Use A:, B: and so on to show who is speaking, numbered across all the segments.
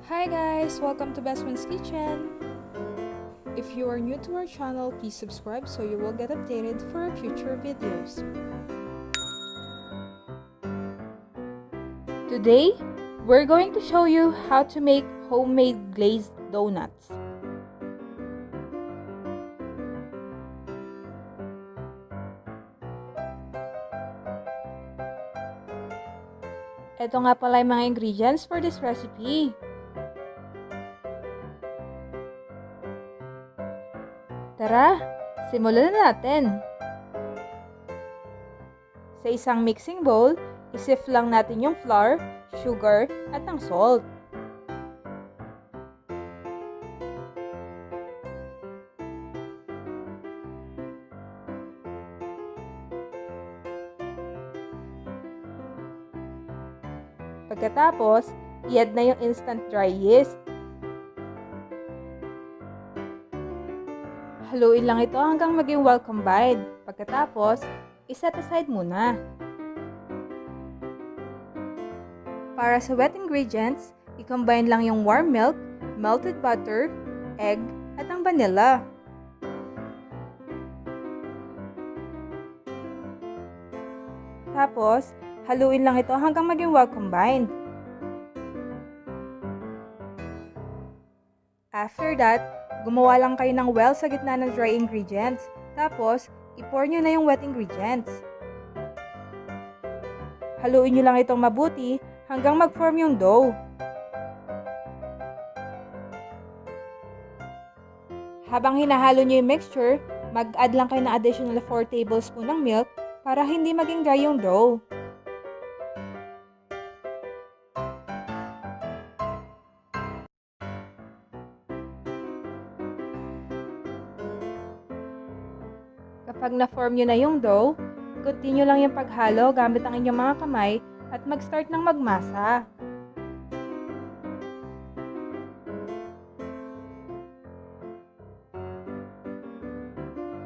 A: Hi guys! Welcome to Best Friend's Kitchen! If you are new to our channel, please subscribe so you will get updated for our future videos. Today, we're going to show you how to make homemade glazed donuts. Ito nga pala yung mga ingredients for this recipe. Tara, simulan na natin. Sa isang mixing bowl, isift lang natin yung flour, sugar, at ang salt. Pagkatapos, i-add na yung instant dry yeast. Haluin lang ito hanggang maging well combined. Pagkatapos, iset aside muna. Para sa wet ingredients, i-combine lang yung warm milk, melted butter, egg, at ang vanilla. Tapos, haluin lang ito hanggang maging well combined. After that, gumawa lang kayo ng well sa gitna ng dry ingredients. Tapos, i-pour nyo na yung wet ingredients. Haluin nyo lang itong mabuti hanggang mag-form yung dough. Habang hinahalo nyo yung mixture, mag-add lang kayo ng additional 4 tablespoon ng milk para hindi maging dry yung dough. Kapag na-form nyo na yung dough, continue lang yung paghalo gamit ang inyong mga kamay at mag-start ng magmasa.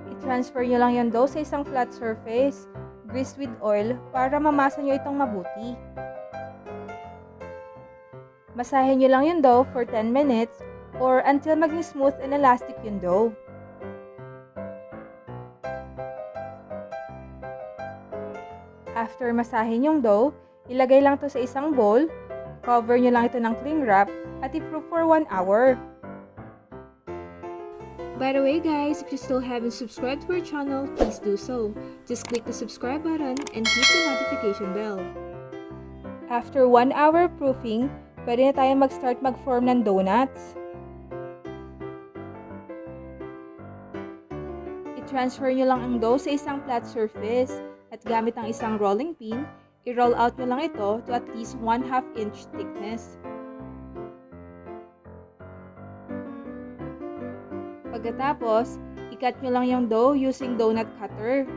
A: I-transfer nyo lang yung dough sa isang flat surface, greased with oil para mamasa nyo itong mabuti. Masahin nyo lang yung dough for 10 minutes or until maging smooth and elastic yung dough. After masahin yung dough, ilagay lang to sa isang bowl, cover nyo lang ito ng cling wrap, at i-proof for 1 hour. By the way guys, if you still haven't subscribed to our channel, please do so. Just click the subscribe button and hit the notification bell. After 1 hour proofing, pwede na tayo mag-start mag-form ng donuts. I-transfer nyo lang ang dough sa isang flat surface. At gamit ang isang rolling pin, i-roll out nyo lang ito to at least 1/2 inch thickness. Pagkatapos, i-cut nyo lang yung dough using donut cutter.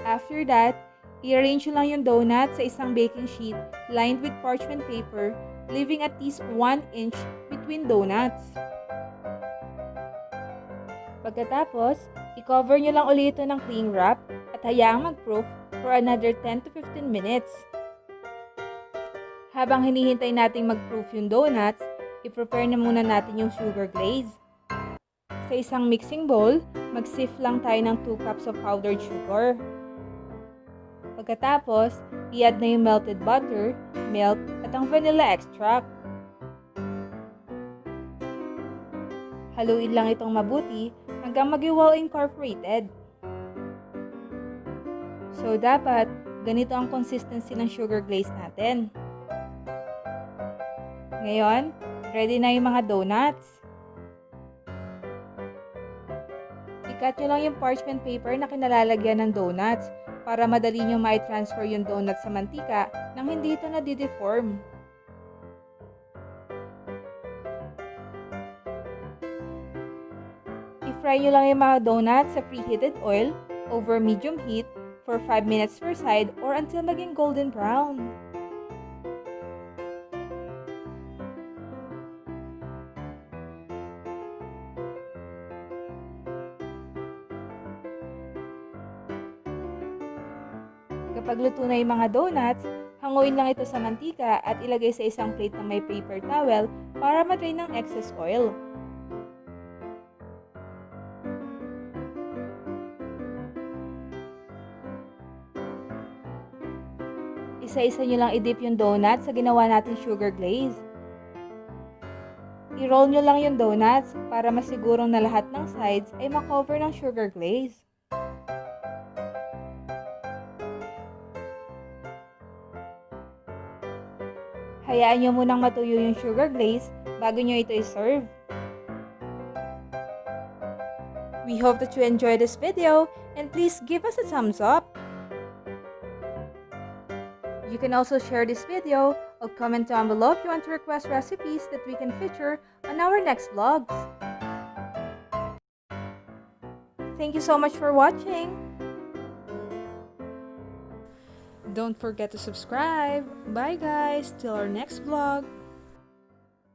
A: After that, i-arrange nyo lang yung donut sa isang baking sheet lined with parchment paper, leaving at least 1 inch between donuts. Pagkatapos, i-cover nyo lang ulit ito ng cling wrap at hayaang mag-proof for another 10 to 15 minutes. Habang hinihintay nating mag-proof yung donuts, i-prepare na muna natin yung sugar glaze. Sa isang mixing bowl, mag-sift lang tayo ng 2 cups of powdered sugar. Pagkatapos, i-add na yung melted butter, milk, at ang vanilla extract. Haluin lang itong mabuti hanggang maging well incorporated. So, dapat ganito ang consistency ng sugar glaze natin. Ngayon, ready na yung mga donuts. I-cut nyo lang yung parchment paper na kinalalagyan ng donuts para madali nyo ma-transfer yung donut sa mantika nang hindi ito nadideform. I-fry nyo lang yung mga donuts sa preheated oil over medium heat for 5 minutes per side or until maging golden brown. Kapag luto na yung mga donuts, hanguin lang ito sa mantika at ilagay sa isang plate na may paper towel para ma-drain ng excess oil. Isa-isa nyo lang i-dip yung donut sa ginawa natin sugar glaze. I-roll nyo lang yung donuts para masigurong na lahat ng sides ay makover ng sugar glaze. Hayaan nyo munang matuyo yung sugar glaze bago nyo ito i-serve. We hope that you enjoyed this video and please give us a thumbs up. You can also share this video or comment down below if you want to request recipes that we can feature on our next vlogs. Thank you so much for watching. Don't forget to subscribe. Bye guys, till our next vlog.